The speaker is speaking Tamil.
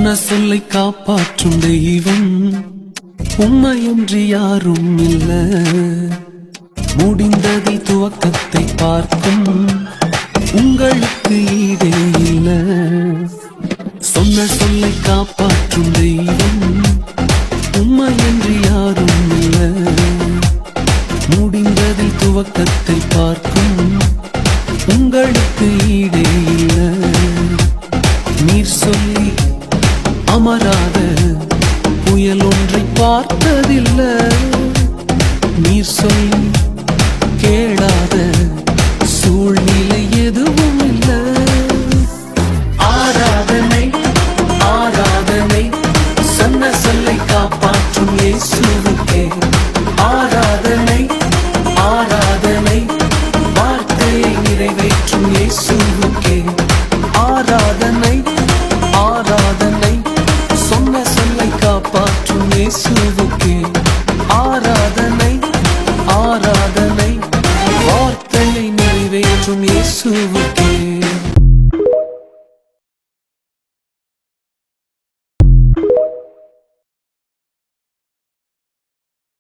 சொன்ன சொல்லை காப்பாற்றும் தெய்வம் உம்மையொன்றி யாரும் இல்ல. முடிந்ததில் துவக்கத்தை பார்க்கும் உங்களுக்கு ஈடே இல்ல. சொன்ன சொல்லை காப்பாற்றும் தெய்வம் உம்மையொன்றி யாரும் இல்ல. முடிந்ததில் துவக்கத்தை பார்க்கும் உங்களுக்கு ஈடே இல்ல. நீர் சொல்லி அமராத புயல் ஒன்றை பார்த்ததில்ல. நீர் சொல்லி கேளாத சூழ்நிலை எதுவும் இல்ல. ஆராதனை ஆராதனை சொன்ன சொல்லை காப்பாற்றும் இயேசுவுக்கே. ஆராதனை ஆராதனை வார்த்தையை நிறைவேற்றும் இயேசுவுக்கே. ஆராதனை ஆராதனை சொன்ன சொல்லை காப்பாற்றும் இயேசுவுக்கே. ஆராதனை ஆராதனை வார்த்தையை நிறைவேற்றும் இயேசுவுக்கே.